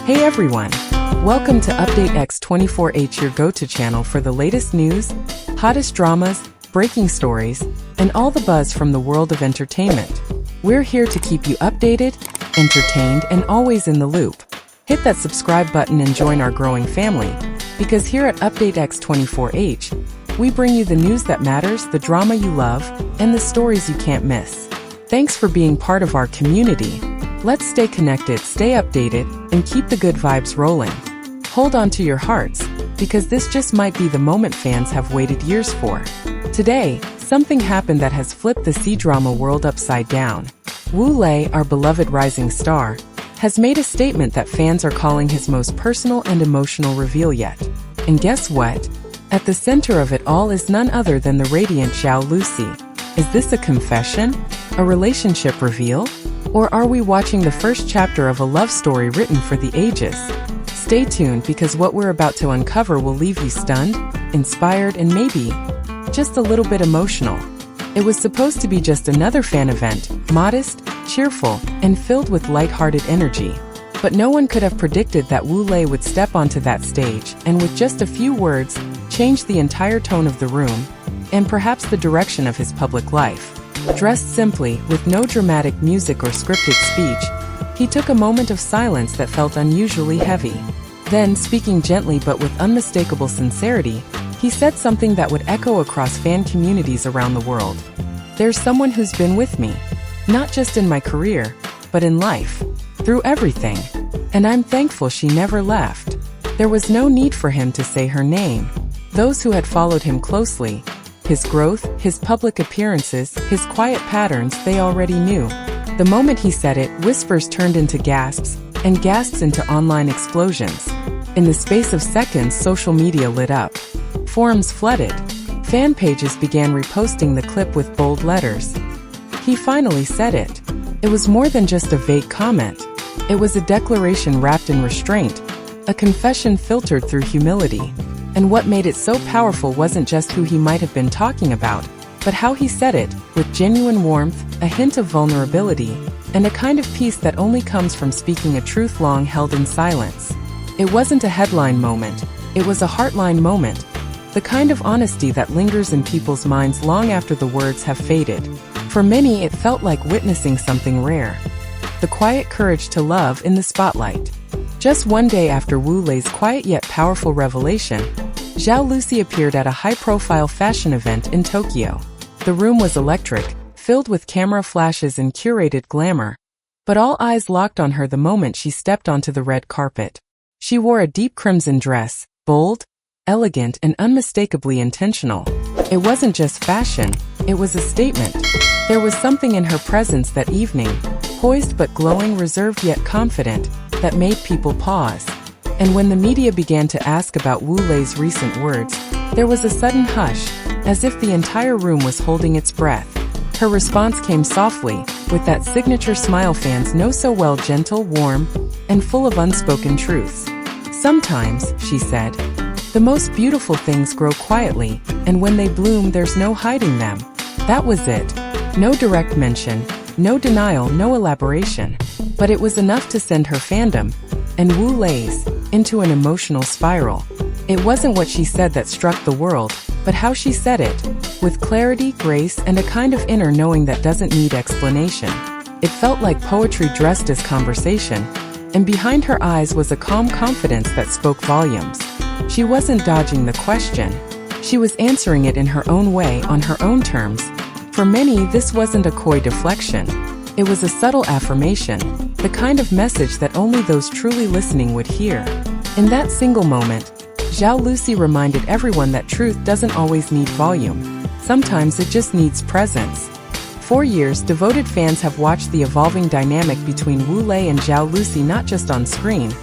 Hey everyone! Welcome to Update X24H, your go-to channel for the latest news, hottest dramas, breaking stories, and all the buzz from the world of entertainment. We're here to keep you updated, entertained, and always in the loop. Hit that subscribe button and join our growing family, because here at Update X24H, we bring you the news that matters, the drama you love, and the stories you can't miss. Thanks for being part of our community. Let's stay connected, stay updated, and keep the good vibes rolling. Hold on to your hearts, because this just might be the moment fans have waited years for. Today, something happened that has flipped the C-drama world upside down. Wu Lei, our beloved rising star, has made a statement that fans are calling his most personal and emotional reveal yet. And guess what? At the center of it all is none other than the radiant Xiaol Lucy. Is this a confession? A relationship reveal? Or are we watching the first chapter of a love story written for the ages? Stay tuned, because what we're about to uncover will leave you stunned, inspired, and maybe just a little bit emotional. It was supposed to be just another fan event, modest, cheerful, and filled with light-hearted energy. But no one could have predicted that Wu Lei would step onto that stage and with just a few words, change the entire tone of the room, and perhaps the direction of his public life. Dressed simply, with no dramatic music or scripted speech, he took a moment of silence that felt unusually heavy. Then, speaking gently but with unmistakable sincerity, he said something that would echo across fan communities around the world. There's someone who's been with me, not just in my career, but in life, through everything. And I'm thankful she never left. There was no need for him to say her name. Those who had followed him closely, his growth, his public appearances, his quiet patterns, they already knew. The moment he said it, whispers turned into gasps, and gasps into online explosions. In the space of seconds, social media lit up. Forums flooded. Fan pages began reposting the clip with bold letters. He finally said it. It was more than just a vague comment. It was a declaration wrapped in restraint, a confession filtered through humility. And what made it so powerful wasn't just who he might have been talking about, but how he said it, with genuine warmth, a hint of vulnerability, and a kind of peace that only comes from speaking a truth long held in silence. It wasn't a headline moment, it was a heartline moment, the kind of honesty that lingers in people's minds long after the words have faded. For many, it felt like witnessing something rare. The quiet courage to love in the spotlight. Just one day after Wu Lei's quiet yet powerful revelation, Zhao Lusi appeared at a high-profile fashion event in Tokyo. The room was electric, filled with camera flashes and curated glamour, but all eyes locked on her the moment she stepped onto the red carpet. She wore a deep crimson dress, bold, elegant, and unmistakably intentional. It wasn't just fashion, it was a statement. There was something in her presence that evening, poised but glowing, reserved yet confident, that made people pause. And when the media began to ask about Wu Lei's recent words, there was a sudden hush, as if the entire room was holding its breath. Her response came softly, with that signature smile fans know so well, gentle, warm, and full of unspoken truths. Sometimes, she said, the most beautiful things grow quietly, and when they bloom, there's no hiding them. That was it. No direct mention, no denial, no elaboration. But it was enough to send her fandom, and Wu Lei's, into an emotional spiral. It wasn't what she said that struck the world, but how she said it, with clarity, grace, and a kind of inner knowing that doesn't need explanation. It felt like poetry dressed as conversation, and behind her eyes was a calm confidence that spoke volumes. She wasn't dodging the question. She was answering it in her own way, on her own terms. For many, this wasn't a coy deflection. It was a subtle affirmation, the kind of message that only those truly listening would hear. In that single moment, Zhao Lucy reminded everyone that truth doesn't always need volume. Sometimes it just needs presence. For years, devoted fans have watched the evolving dynamic between Wu Lei and Zhao Lucy, not just on screen,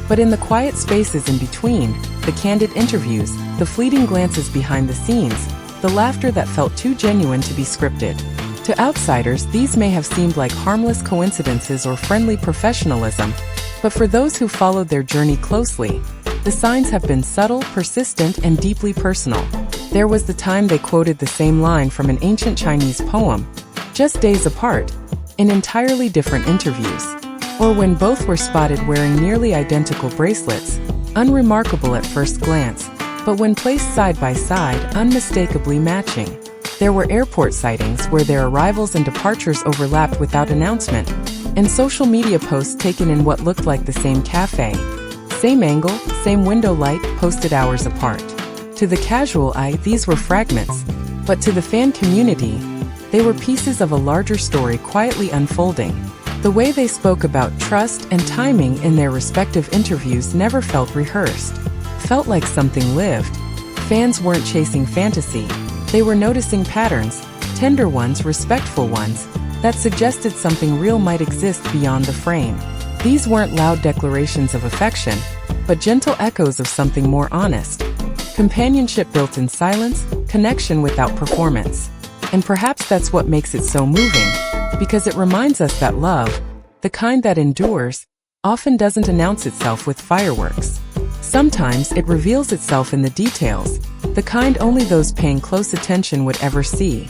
but in the quiet spaces in between, the candid interviews, the fleeting glances behind the scenes, the laughter that felt too genuine to be scripted. To outsiders, these may have seemed like harmless coincidences or friendly professionalism, but for those who followed their journey closely, the signs have been subtle, persistent, and deeply personal. There was the time they quoted the same line from an ancient Chinese poem, just days apart, in entirely different interviews. Or when both were spotted wearing nearly identical bracelets, unremarkable at first glance, but when placed side by side, unmistakably matching. There were airport sightings where their arrivals and departures overlapped without announcement, and social media posts taken in what looked like the same cafe. Same angle, same window light, posted hours apart. To the casual eye, these were fragments, but to the fan community, they were pieces of a larger story quietly unfolding. The way they spoke about trust and timing in their respective interviews never felt rehearsed. Felt like something lived. Fans weren't chasing fantasy. They were noticing patterns, tender ones, respectful ones, that suggested something real might exist beyond the frame. These weren't loud declarations of affection, but gentle echoes of something more honest. Companionship built in silence, connection without performance. And perhaps that's what makes it so moving, because it reminds us that love, the kind that endures, often doesn't announce itself with fireworks. Sometimes it reveals itself in the details, the kind only those paying close attention would ever see.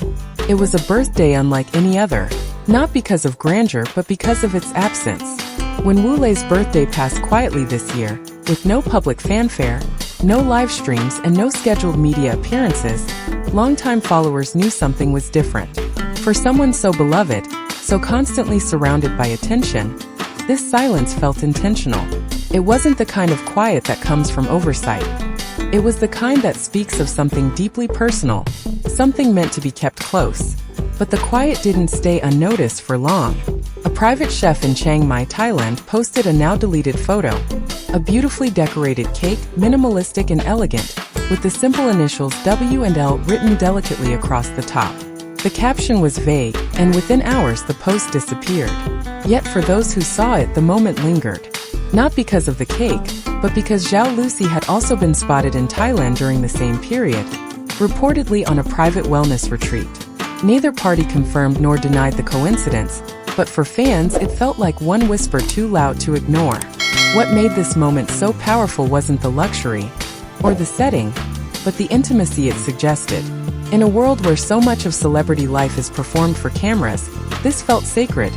It was a birthday unlike any other, not because of grandeur but because of its absence. When Wu Lei's birthday passed quietly this year, with no public fanfare, no live streams and no scheduled media appearances, longtime followers knew something was different. For someone so beloved, so constantly surrounded by attention, this silence felt intentional. It wasn't the kind of quiet that comes from oversight. It was the kind that speaks of something deeply personal, something meant to be kept close. But the quiet didn't stay unnoticed for long. A private chef in Chiang Mai, Thailand, posted a now-deleted photo. A beautifully decorated cake, minimalistic and elegant, with the simple initials W and L written delicately across the top. The caption was vague, and within hours the post disappeared. Yet for those who saw it, the moment lingered. Not because of the cake, but because Zhao Lusi had also been spotted in Thailand during the same period, reportedly on a private wellness retreat. Neither party confirmed nor denied the coincidence, but for fans it felt like one whisper too loud to ignore. What made this moment so powerful wasn't the luxury or the setting, but the intimacy it suggested. In a world where so much of celebrity life is performed for cameras, this felt sacred,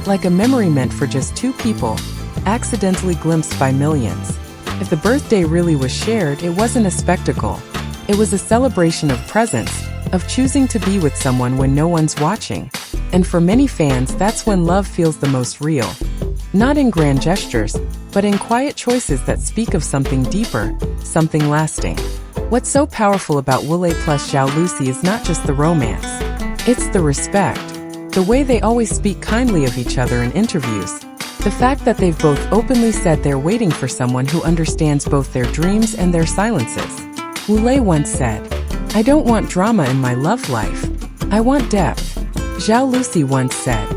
like a memory meant for just two people, accidentally glimpsed by millions. If the birthday really was shared, it wasn't a spectacle. It was a celebration of presence, of choosing to be with someone when no one's watching. And for many fans, that's when love feels the most real. Not in grand gestures, but in quiet choices that speak of something deeper, something lasting. What's so powerful about Wule plus Xiaol Lucy is not just the romance. It's the respect. The way they always speak kindly of each other in interviews. The fact that they've both openly said they're waiting for someone who understands both their dreams and their silences. Wule once said, "I don't want drama in my love life. I want depth." Zhao Lucy once said,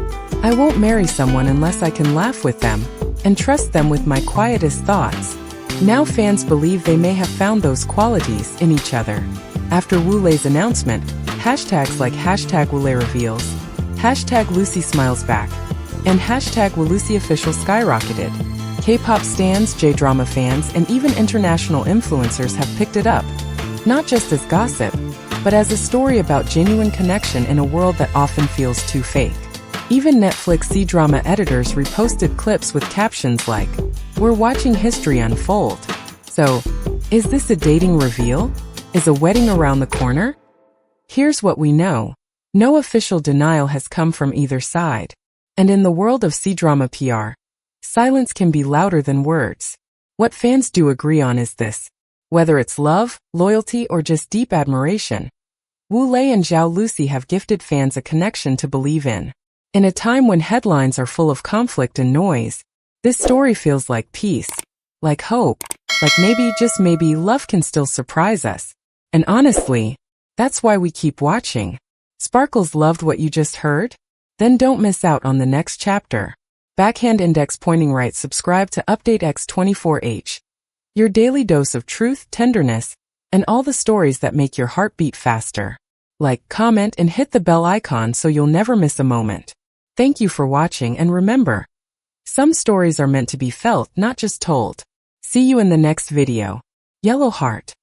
"I won't marry someone unless I can laugh with them and trust them with my quietest thoughts." Now fans believe they may have found those qualities in each other. After Wu Lei's announcement, hashtags like #Wule reveals, #Lucy smiles back, and #WuLucyOfficial skyrocketed. K-pop stans, J-drama fans, and even international influencers have picked it up. Not just as gossip, but as a story about genuine connection in a world that often feels too fake. Even Netflix C-drama editors reposted clips with captions like, "We're watching history unfold." So, is this a dating reveal? Is a wedding around the corner? Here's what we know. No official denial has come from either side. And in the world of C-drama PR, silence can be louder than words. What fans do agree on is this. Whether it's love, loyalty, or just deep admiration, Wu Lei and Zhao Lucy have gifted fans a connection to believe in. In a time when headlines are full of conflict and noise, this story feels like peace, like hope, like maybe, just maybe, love can still surprise us. And honestly, that's why we keep watching. Sparkles loved what you just heard? Then don't miss out on the next chapter. Backhand index pointing right. Subscribe to Update X24H. Your daily dose of truth, tenderness, and all the stories that make your heart beat faster. Like, comment, and hit the bell icon so you'll never miss a moment. Thank you for watching, and remember, some stories are meant to be felt, not just told. See you in the next video. Yellow Heart.